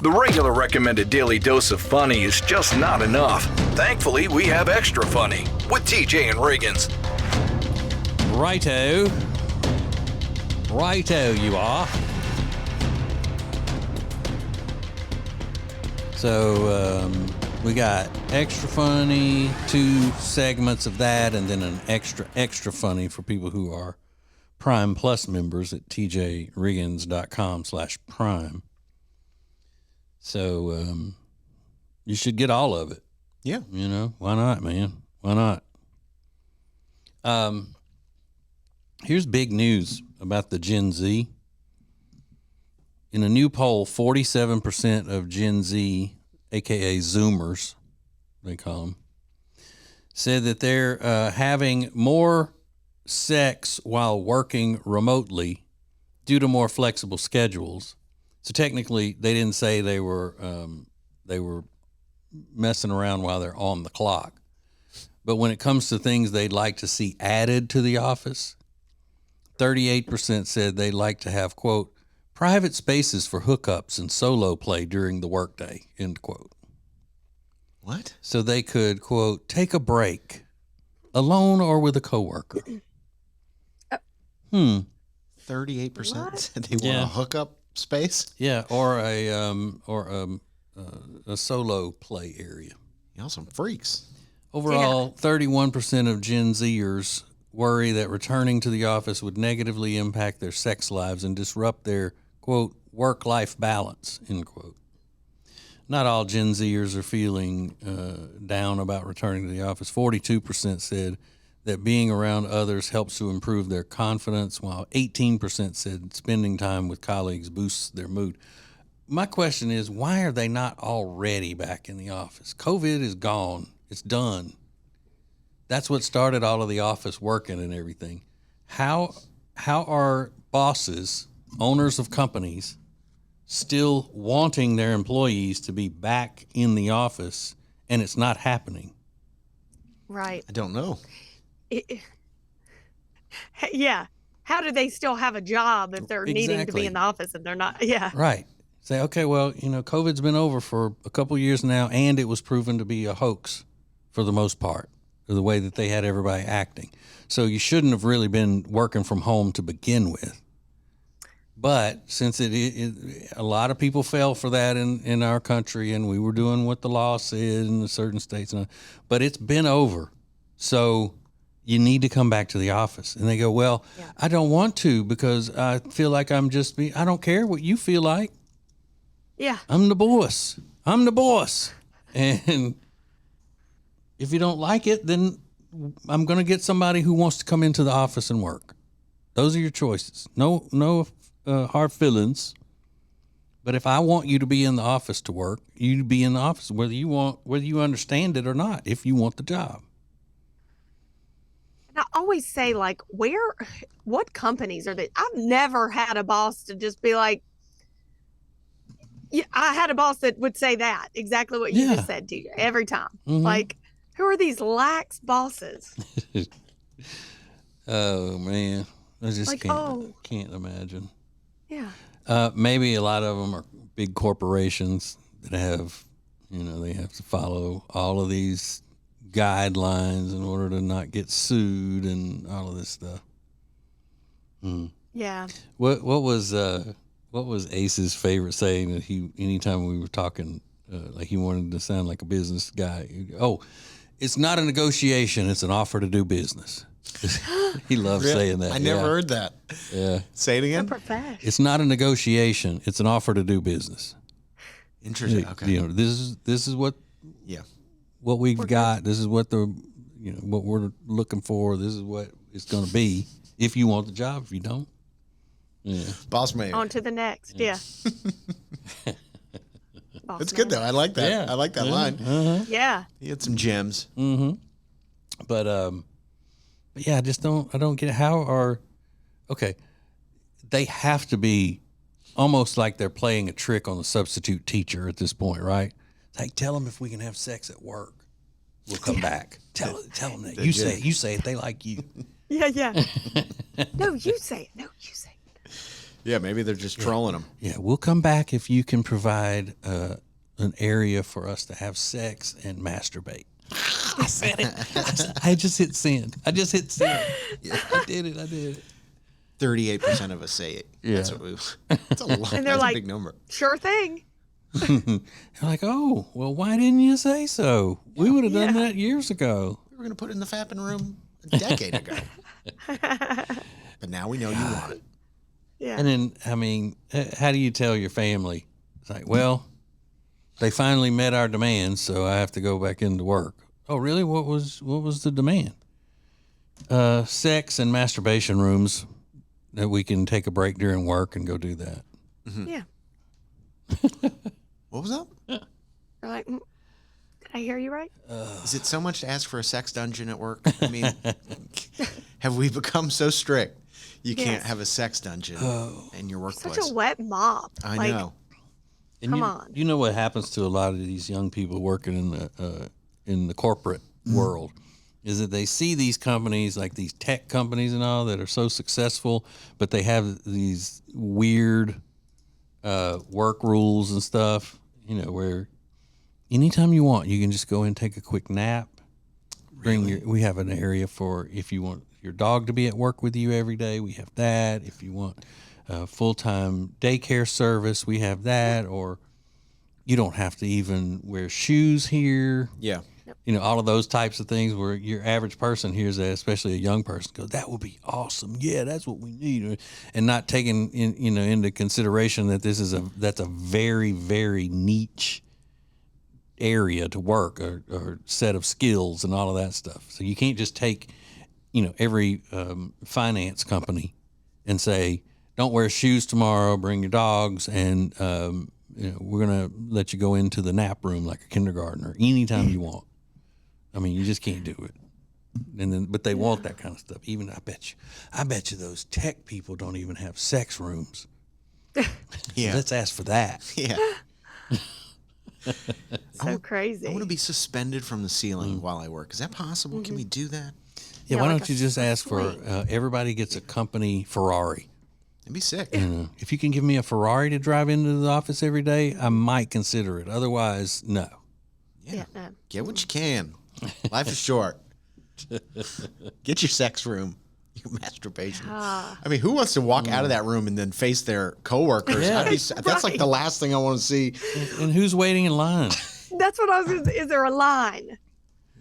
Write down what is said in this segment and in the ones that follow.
The regular recommended daily dose of funny is just not enough. Thankfully, we have extra funny with TJ and Riggins. Righto. Righto, you are. So, we got extra funny, 2 segments of that, and then an extra funny for people who are Prime Plus members at tjriggins.com/prime. So, you should get all of it. Yeah. You know, why not, man? Why not? Here's big news about the Gen Z. In a new poll, 47% of Gen Z, aka Zoomers, they call them, said that they're having more sex while working remotely due to more flexible schedules. So technically, they didn't say they were messing around while they're on the clock. But when it comes to things they'd like to see added to the office, 38% said they'd like to have, quote, private spaces for hookups and solo play during the workday, end quote. What? So they could, quote, take a break, alone or with a coworker. 38% said they want a hookup space? Yeah, or a solo play area. Y'all some freaks. Overall, 31% of Gen Zers worry that returning to the office would negatively impact their sex lives and disrupt their, quote, work-life balance, end quote. Not all Gen Zers are feeling down about returning to the office. 42% said that being around others helps to improve their confidence, while 18% said spending time with colleagues boosts their mood. My question is, why are they not already back in the office? COVID is gone. It's done. That's what started all of the office working and everything. How are bosses, owners of companies, still wanting their employees to be back in the office and it's not happening? Right. I don't know. Yeah. How do they still have a job if they're needing to be in the office and they're not? Yeah. Right. Say, okay, well, COVID's been over for a couple of years now, and it was proven to be a hoax for the most part, the way that they had everybody acting. So you shouldn't have really been working from home to begin with. But since a lot of people fell for that in our country, and we were doing what the law said in certain states, but it's been over. So you need to come back to the office. And they go, well, I don't want to because I feel like I don't care what you feel like. Yeah. I'm the boss. And if you don't like it, then I'm going to get somebody who wants to come into the office and work. Those are your choices. No hard feelings. But if I want you to be in the office to work, you be in the office, whether you understand it or not, if you want the job. And I always say, like, what companies are they? I've never had a boss to just be like, yeah, I had a boss that would say that, exactly what you just said, TJ, every time. Mm-hmm. Like, who are these lax bosses? Oh, man. I just can't imagine. Yeah. Maybe a lot of them are big corporations that have, they have to follow all of these guidelines in order to not get sued and all of this stuff. Yeah. What was Ace's favorite saying that anytime we were talking, like he wanted to sound like a business guy? It's not a negotiation; it's an offer to do business. He loves saying that. I never heard that. Yeah. Say it again. It's not a negotiation; it's an offer to do business. Interesting. Okay. This is what. Yeah. What we've got. This is what what we're looking for. This is what it's going to be. If you want the job, if you don't. Yeah. Boss man. On to the next. Yeah. It's good though. I like that. Yeah. I like that line. Uh-huh. Yeah. He had some gems. Mm-hmm. But yeah, I don't get they have to be almost like they're playing a trick on the substitute teacher at this point, right? It's like, tell them if we can have sex at work, we'll come back. Tell them that. You say it. They like you. Yeah. No, you say it. Yeah, maybe they're just trolling them. Yeah, we'll come back if you can provide an area for us to have sex and masturbate. I said it. I just hit send. I just hit send. Yeah, I did it. 38% of us say it. Yeah. That's what that's a lot. And they're That's like, a big number. Sure thing. They're like, oh, well, why didn't you say so? We would have done that years ago. We were going to put it in the fapping room a decade ago. But now we know you want it. Yeah. And then, I mean, how do you tell your family? It's like, well, they finally met our demands, so I have to go back into work. Oh, really? What was the demand? Sex and masturbation rooms that we can take a break during work and go do that. Mm-hmm. Yeah. What was up? They're like, did I hear you right? Is it so much to ask for a sex dungeon at work? I mean, have we become so strict? You can't have a sex dungeon in your workplace. Such a wet mop. I know. And Come on. You know what happens to a lot of these young people working in the corporate world is that they see these companies, like these tech companies and all, that are so successful, but they have these weird work rules and stuff, where anytime you want, you can just go and take a quick nap. We have an area for if you want your dog to be at work with you every day, we have that. If you want full-time daycare service, we have that. Or you don't have to even wear shoes here. Yeah. All of those types of things where your average person hears that, especially a young person, goes, that would be awesome. Yeah, that's what we need. And not taking into consideration that that's a very, very niche area to work or set of skills and all of that stuff. So you can't just take, every finance company and say, don't wear shoes tomorrow, bring your dogs, and we're going to let you go into the nap room like a kindergartner anytime you want. I mean, you just can't do it. But they want that kind of stuff. Even I bet you those tech people don't even have sex rooms. Yeah. Let's ask for that. Yeah. So crazy. I want to be suspended from the ceiling while I work. Is that possible? Mm-hmm. Can we do that? Yeah, Yeah, why like don't you just ask for everybody gets a company Ferrari? It'd be sick. If you can give me a Ferrari to drive into the office every day, I might consider it. Otherwise, no. Yeah. No. Get what you can. Life is short. Get your sex room. Your masturbation. I mean, who wants to walk out of that room and then face their coworkers? Yeah. That's like the last thing I want to see. And who's waiting in line? That's what I was going to say. Is there a line?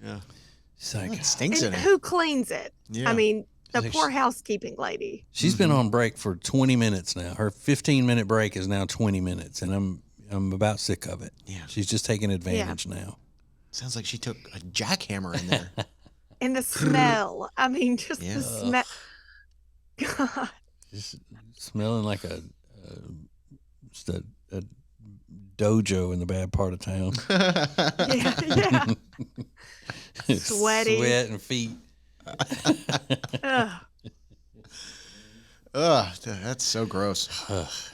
Yeah. It's like, It stinks And in it. who cleans it? Yeah. I mean, the Like poor housekeeping lady. she's been on break for 20 minutes now. Her 15-minute break is now 20 minutes, and I'm about sick of it. Yeah. She's just taking advantage now. Sounds like she took a jackhammer in there. And the smell. I mean, just Yeah. the smell. God. Just smelling like just a dojo in the bad part of town. Yeah. Sweaty. Sweat and feet. Ugh. Ugh, that's so gross.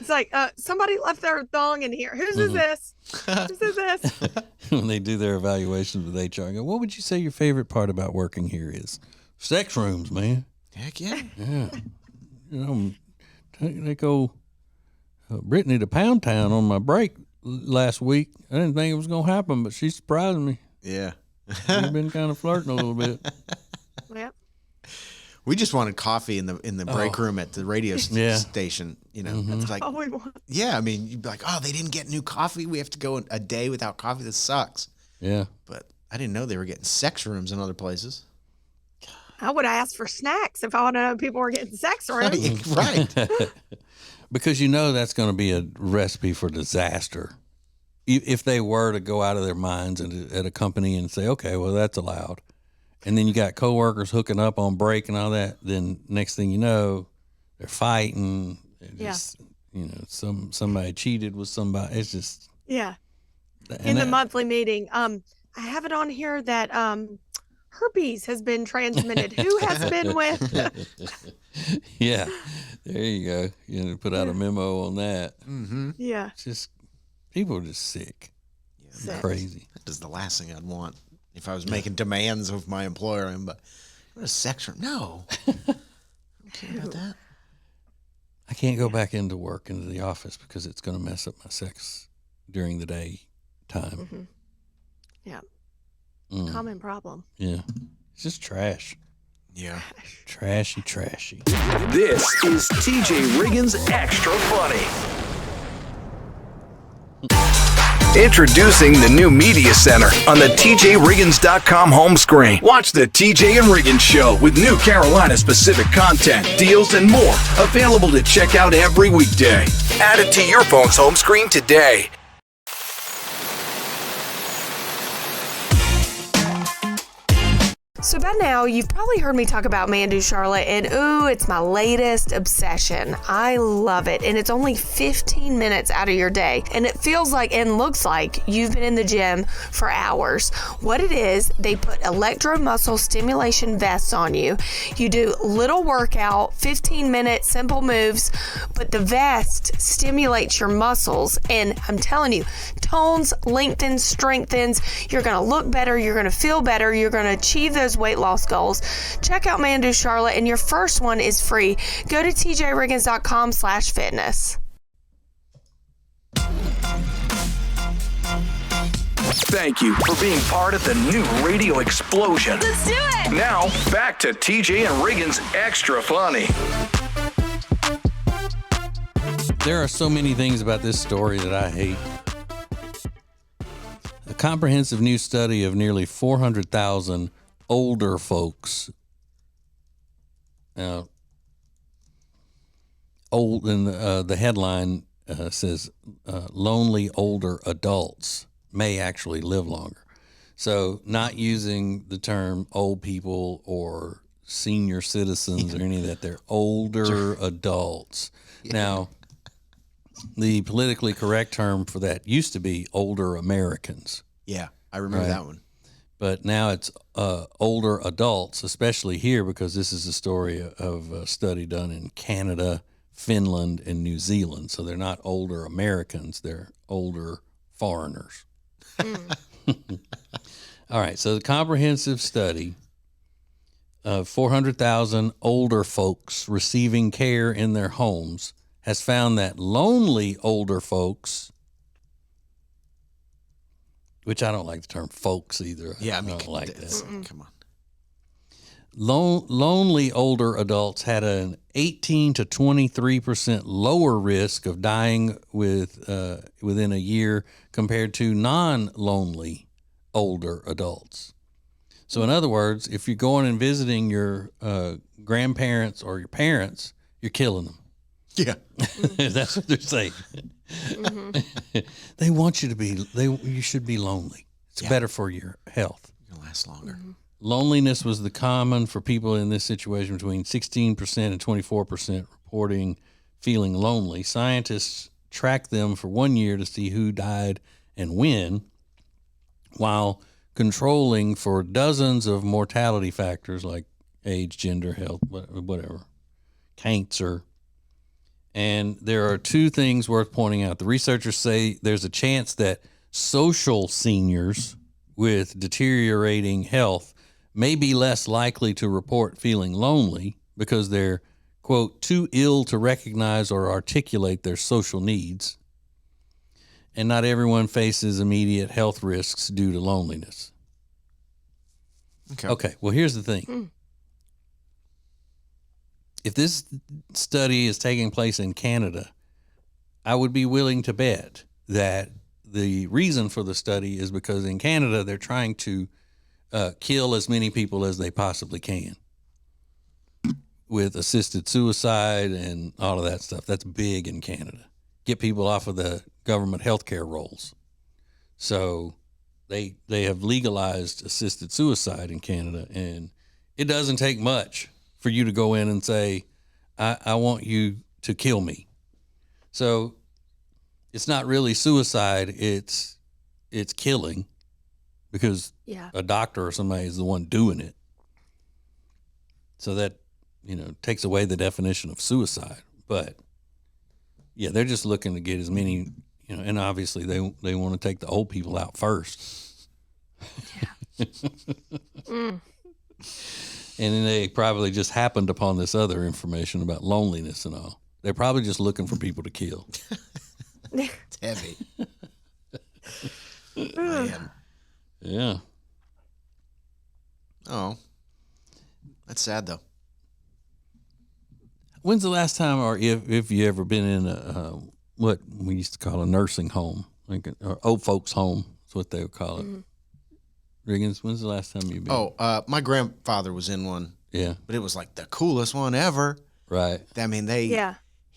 It's like somebody left their thong in here. Whose is this? Whose is this? When they do their evaluations with HR, I go, what would you say your favorite part about working here is? Sex rooms, man. Heck yeah. Yeah. They go Brittany to Pound Town on my break last week. I didn't think it was going to happen, but she surprised me. Yeah. We've been kind of flirting a little bit. Yep. We just wanted coffee in the break room at the radio Yeah. station. It's like, All we want. yeah, I mean, you'd be like, oh, they didn't get new coffee. We have to go a day without coffee. This sucks. Yeah. But I didn't know they were getting sex rooms in other places. I would have asked for snacks if I wanted to know people were getting sex rooms. Right. Because that's going to be a recipe for disaster. If they were to go out of their minds at a company and say, okay, well, that's allowed. And then you got coworkers hooking up on break and all that. Then next thing you know, they're fighting. They're just, somebody cheated with somebody. It's just. Yeah. In the monthly meeting, I have it on here that herpes has been transmitted. Who has been with? Yeah. There you go. Put out a memo on that. Mm-hmm. Yeah. It's just, people are just sick. Sick. Crazy. That is the last thing I'd want if I was making demands of my employer. But what a sex room? No. I don't care about that. I can't go back into work, into the office, because it's going to mess up my sex during the day time. Mm-hmm. Yeah. Common problem. Yeah. It's just trash. Yeah. Trashy. This is TJ Riggins Extra Funny. Introducing the new Media Center on the TJRiggins.com home screen. Watch the TJ and Riggins Show with new Carolina-specific content, deals, and more. Available to check out every weekday. Add it to your phone's home screen today. So by now, you've probably heard me talk about Mandu Charlotte, and ooh, it's my latest obsession. I love it, and it's only 15 minutes out of your day, and it feels like and looks like you've been in the gym for hours. What it is, they put electromuscle stimulation vests on you. You do little workout, 15-minute simple moves, but the vest stimulates your muscles, and I'm telling you, tones, lengthens, strengthens. You're going to look better. You're going to feel better. You're going to achieve those weight loss goals. Check out Mandu Charlotte, and your first one is free. Go to tjriggins.com/fitness. Thank you for being part of the new radio explosion. Let's do it! Now, back to TJ and Riggins Extra Funny. There are so many things about this story that I hate. A comprehensive new study of nearly 400,000 older folks. Old, and the headline says lonely older adults may actually live longer. So not using the term old people or senior citizens or any of that. They're older adults. Yeah. Now, the politically correct term for that used to be older Americans. Yeah, I remember that one. But now it's older adults, especially here, because this is a story of a study done in Canada, Finland, and New Zealand. So they're not older Americans, they're older foreigners. All right, so the comprehensive study of 400,000 older folks receiving care in their homes has found that lonely older folks, which I don't like the term folks either. Yeah, I don't like that. Come on. Lonely older adults had an 18 to 23% lower risk of dying within a year compared to non-lonely older adults. So in other words, if you're going and visiting your grandparents or your parents, you're killing them. Yeah. That's what they're saying. Mm-hmm. They want you to be, you should be lonely. It's better for your health. You'll last longer. Mm-hmm. Loneliness was the common for people in this situation, between 16% and 24% reporting feeling lonely. Scientists tracked them for 1 year to see who died and when, while controlling for dozens of mortality factors like age, gender, health, whatever, cancer. And there are two things worth pointing out. The researchers say there's a chance that social seniors with deteriorating health may be less likely to report feeling lonely because they're, quote, too ill to recognize or articulate their social needs. And not everyone faces immediate health risks due to loneliness. Okay, well, here's the thing. If this study is taking place in Canada, I would be willing to bet that the reason for the study is because in Canada, they're trying to kill as many people as they possibly can with assisted suicide and all of that stuff. That's big in Canada. Get people off of the government healthcare rolls. So they have legalized assisted suicide in Canada, and it doesn't take much for you to go in and say, I want you to kill me. So it's not really suicide, it's killing, because a doctor or somebody is the one doing it. So that, takes away the definition of suicide. But yeah, they're just looking to get as many, and obviously they want to take the old people out first. Yeah. And then they probably just happened upon this other information about loneliness and all. They're probably just looking for people to kill. It's heavy. Man. Yeah. Oh. That's sad, though. When's the last time, or if you ever been in what we used to call a nursing home, like or old folks' home? That's what they would call it. Riggins, when's the last time you've been? Oh, my grandfather was in one. Yeah. But it was like the coolest one ever. Right. I mean,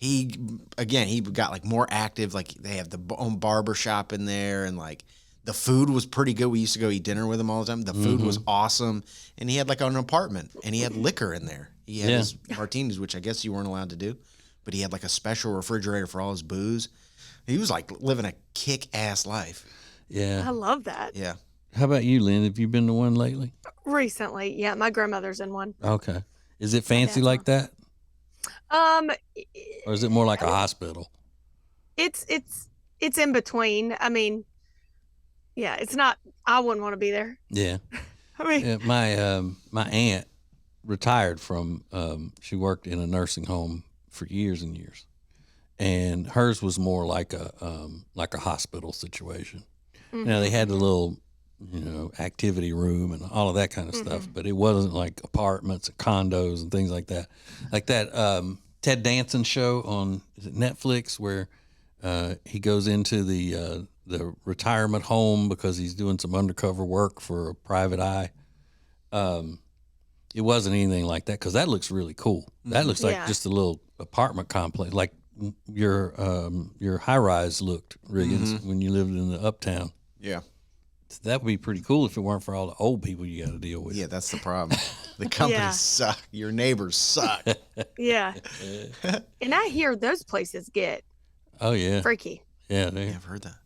he got like more active. Like they have the own barber shop in there, and like the food was pretty good. We used to go eat dinner with him all the time. The food was awesome, and he had like an apartment, and he had liquor in there. He had his martinis, which I guess you weren't allowed to do, but he had like a special refrigerator for all his booze. He was like living a kick-ass life. Yeah. I love that. Yeah. How about you, Lynn? Have you been to one lately? Recently, yeah, my grandmother's in one. Okay. Is it fancy like that? Or is it more like a hospital? It's in between. I mean, yeah, it's not. I wouldn't want to be there. Yeah. I mean, my aunt retired from. She worked in a nursing home for years and years, and hers was more like a hospital situation. Now they had the little, activity room and all of that kind of stuff, but it wasn't like apartments and condos and things like that. Like that Ted Danson show on is it Netflix where he goes into the retirement home because he's doing some undercover work for a private eye. It wasn't anything like that because that looks really cool. That looks like just a little apartment complex, like your high rise looked, Riggins, when you lived in the uptown. Yeah. So that would be pretty cool if it weren't for all the old people you got to deal with. Yeah, that's the problem. The companies suck. Your neighbors suck. yeah. And I hear those places get Oh yeah, freaky. yeah, Yeah, I've heard that.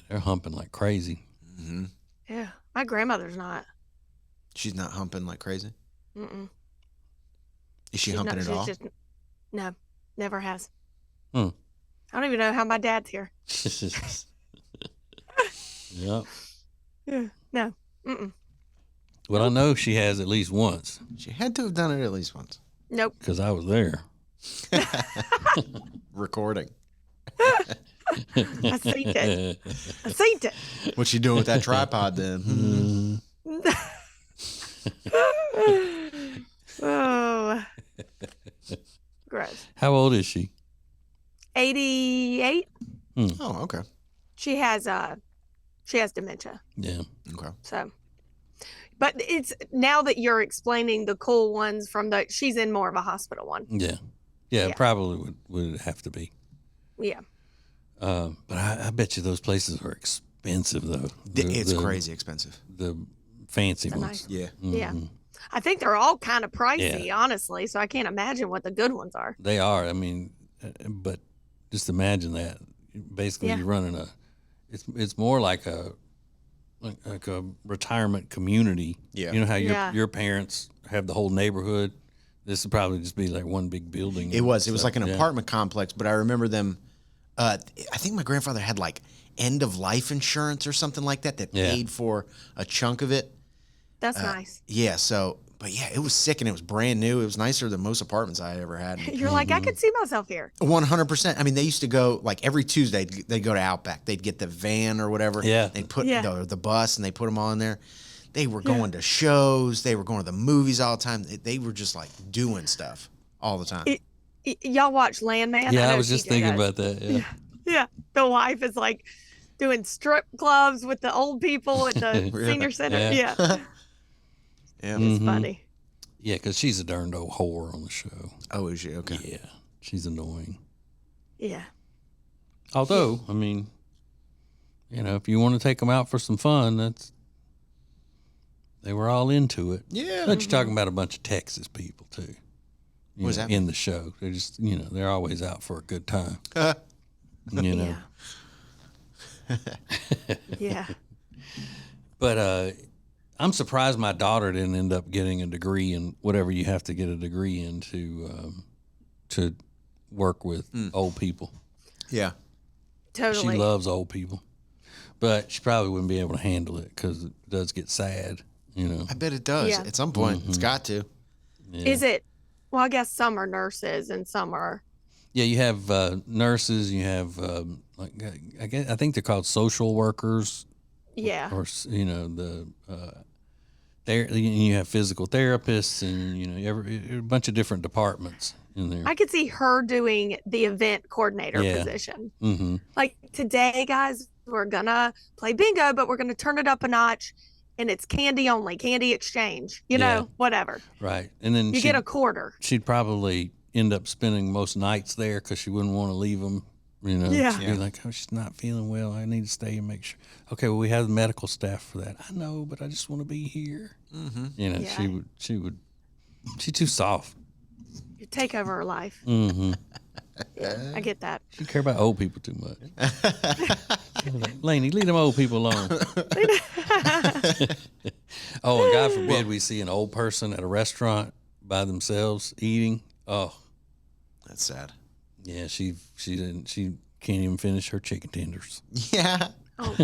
they're humping like crazy. Mm-hmm. Yeah, my grandmother's not. She's not humping like crazy? Mm-mm. Is she humping at all? No, never has. Hmm. I don't even know how my dad's here. Yeah. Yeah, no. Mm-mm. Well, I know she has at least once She had to have done it at least once. Nope. because I was there. Recording. I seen it. I seen it. What's she doing with that tripod then? Oh, gross. How old is she? 88. Oh, okay. She has dementia. Yeah. Okay. So, but it's now that you're explaining the cool ones from she's in more of a hospital one. Yeah. Yeah, Yeah. probably would have to be. Yeah. But I bet you those places are expensive though. It's crazy expensive. The fancy They're ones. nice. Yeah. Yeah. Mhm. I think they're all kind of pricey, honestly. So I can't imagine what the good ones are. They are. I mean, but just imagine that. Basically, Yeah. you're running it's more like a retirement community. Yeah. You know how Yeah. your parents have the whole neighborhood. This would probably just be like one big building. It was So, like an yeah. apartment complex, but I remember them. I think my grandfather had like end of life insurance or something like that Yeah. paid for a chunk of it. That's nice. Yeah. So, but yeah, it was sick and it was brand new. It was nicer than most apartments I ever had. You're like, I could see myself here. 100%. I mean, they used to go like every Tuesday. They'd go to Outback. They'd get the van or whatever. Yeah. They'd put Yeah. the bus and they put them on there. They were going to shows. They were going to the movies all the time. They were just like doing stuff all the time. Y'all watch Landman? Yeah, I know was just TJ thinking does. about that. Yeah. Yeah. The wife is like doing strip clubs with the old people at the senior center. Yeah. Yeah. Yeah. It's funny. Yeah, because she's a darned old whore on the show. Oh, is she? Okay. Yeah, she's annoying. Yeah. Although, I mean, if you want to take them out for some fun, they were all into it. Yeah. But you're talking about a bunch of Texas people too. You What's know, that mean? in the show? They're just, they're always out for a good time. Yeah. Yeah. But I'm surprised my daughter didn't end up getting a degree in whatever you have to get a degree in to work with old people. Yeah. Totally. She loves old people, but she probably wouldn't be able to handle it because it does get sad. I bet it does. Yeah. At some point, it's got to. Yeah. Is it Well, I guess some are nurses and some are. Yeah, you have nurses. You have I think they're called social workers. Yeah. Or there you have physical therapists, and a bunch of different departments in there. I could see her doing the event coordinator position. Mm-hmm. Like today, guys, we're gonna play bingo, but we're gonna turn it up a notch, and it's candy only, candy exchange. Whatever. Right, and then you get a quarter. She'd probably end up spending most nights there because she wouldn't want to leave them. Yeah. She'd be like, "Oh, she's not feeling well. I need to stay and make sure." Okay, well, we have the medical staff for that. I know, but I just want to be here. Mm-hmm. She's too soft. You take over her life. Mm-hmm. Yeah, I get that. She care about old people too much. Lainey, leave them old people alone. Oh, and God forbid we see an old person at a restaurant by themselves eating. Oh, that's sad. Yeah, she can't even finish her chicken tenders. Yeah. Oh.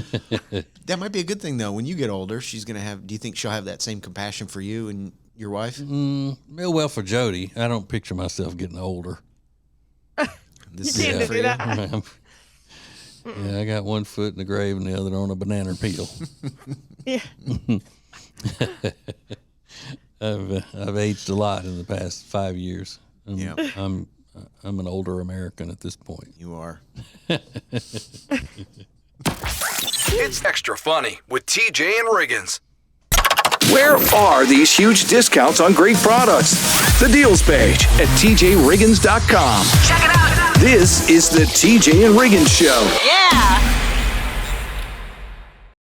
That might be a good thing though. When you get older, she's gonna have. Do you think she'll have that same compassion for you and your wife? Well, for Jody, I don't picture myself getting older. This you can't do that. Yeah, I got one foot in the grave and the other on a banana peel. Yeah. I've aged a lot in the past 5 years. Yeah. I'm an older American at this point. You are. It's extra funny with TJ and Riggins. Where are these huge discounts on great products? The deals page at tjriggins.com. Check it out. This is the TJ and Riggins Show. Yeah.